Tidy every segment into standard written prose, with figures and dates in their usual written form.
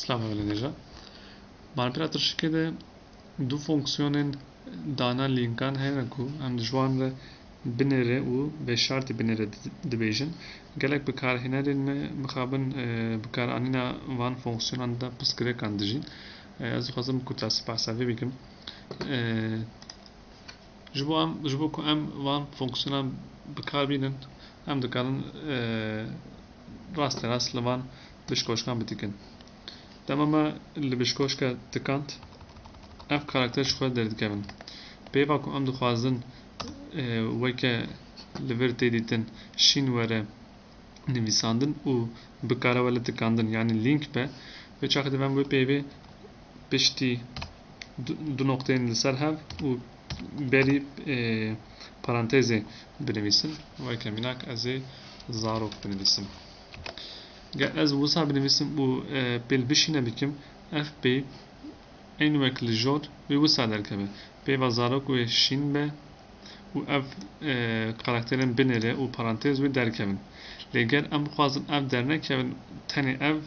Slavă Veledeja. Malpera tırşıkede du fonksiyonên dana linkan hene ku em dijwan re binêre û veşartî binêre dibêjin. Gelek bikarhênerên me mixabin bikaranîna van fonksiyonan da piskirekan dijîn. Ez dixwazim ku tasî behsa vê bikim. Ji bo ku em van fonksiyonan bikarbînin, em dikarin rast li van bişkoşkan bidikin. Dema me li bişkoşka tikand, ev karakter ji xwe derdikevin. Pêva ku em dixwazin weke li vir tê dîtin şîn were nivîsandin û bikare we li tikandin, yani link be, vê çaxê divem wê pêvê piştî du nokteyên li ser hev û berî parantezê binivîsim. Weke mînak ez ê zarok binivîsim. Gel ez wisa binivîsim û pêl bişîne bikim, ev pê ên wek li jor wê wisa derkeve. Pêva zarok wê şîn be û ev karakterên binêre û parantez wê derkevin. Lê gel em bixwazin ev dernekevin, tenê ev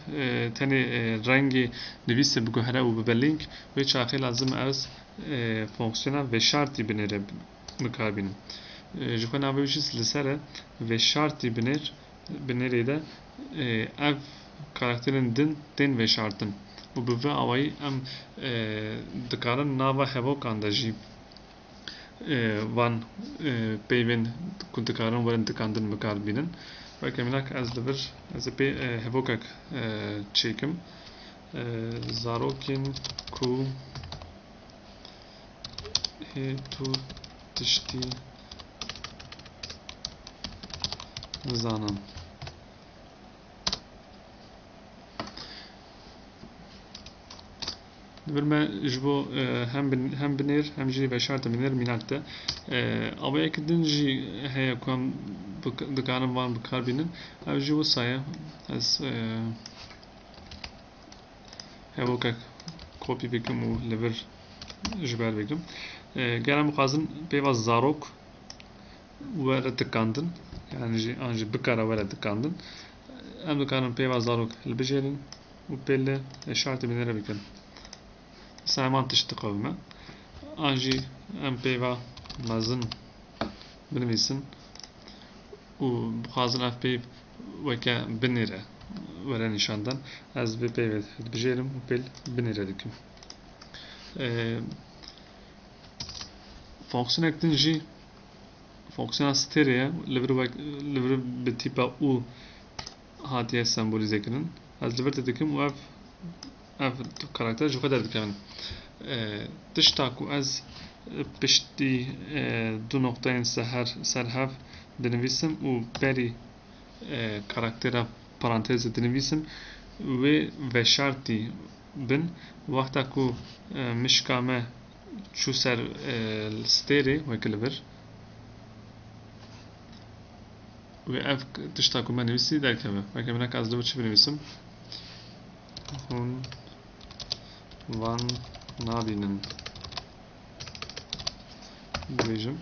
tenê rengê nivîsê biguhere û bibe link, wê çaxê lazim e ez fonksiyona veşartî binêre bikarbînim. Ji xwe navê wî li ser e veşartî binêrê de ev karakterên din tên veşartin. û bi vê awayî em dikarin nava hevokan de jî van peyvên ku dikarin werin dikandin bikarbînin. Weke mînak ez li vir ez ê pê hevokek çêkim. Zarokên ku hêtû tiştî nizanin. Birme ji bo hem binêr hem jî veşartî binêr mînak de awayekî din jî heye ku em dikarin van bikarbînin, ev jî wisa ye. Ez hevokek kopî bikim û li vir ji ber bikim. Gel em dixwazin pêva zarok were dikandin, yani an jî bikare were dikandin, em dikarin pêva zarok li bijêrin û pêl li veşartî binêre bikin. Heman tişt diqewime. An jî em pêva mezin binivîsin û bixwazin ev pêv weke binêre were nîşandan, ez vê pêvê dibijêrim û pêl binêre dikim. Fonksiyonek din jî fonksiyona stêrê ye, li vir bi tîpa û hatiye sembolîze kirin. Ez li vir tê dikim û ev karakter ji xwe derdikevin. Tişta ku ez piştî du nokteyên ser hev dinivîsim û berî karaktera parantezê dinivîsim, wê veşartî bin, wexta ku mişka me çû ser stêrê weke li vir, wê ev tişta ku me nivîsî derkeve. Weke mînak ez li vir çi binivîsim? Hûn van nabînin dibêjim.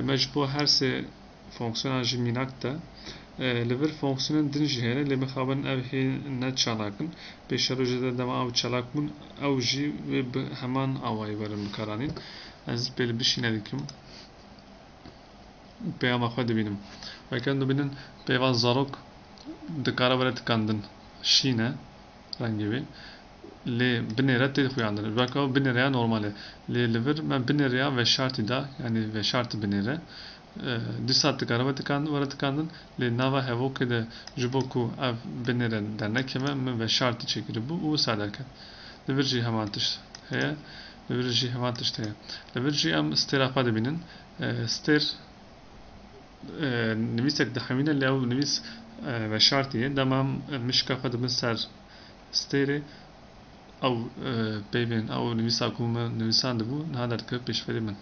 Me ji bo her sê fonksiyonan jî mînak de li vir fonksiyonên din jî hene, lê mixabin ev hê ne çalakin. Pêşerojê de dema ew çalak bûn, ew jî wê bi heman awayî werin bikaranîn. Ez pêl bişîne dikim. Peyama xwe dibînim. Weke dibînin pêva zarok dikare were dikandin şîn e rengê wê, lê binêre tê xuyandin. Weke binêreya normal e. Lê li vir me binêreya veşartî da, yani veşartî binêre dîsa dikare were dikandin, lê nava hevokê de ji bo ku ev binêre dernekeve min veşartî çêkiribû û wisa derket. Li vir jî heman tişt heye. Li vir jî heman tişt heye. Li vir jî em stêra xwe dibînin. Stêr nivîsek dihemîne, lê ew nivîs veşartî ye. Dema em mişka xwe dibin ser stêrê, ew peyvên ew nivîsa ku me nivîsandibû niha derkeve pêşverî min.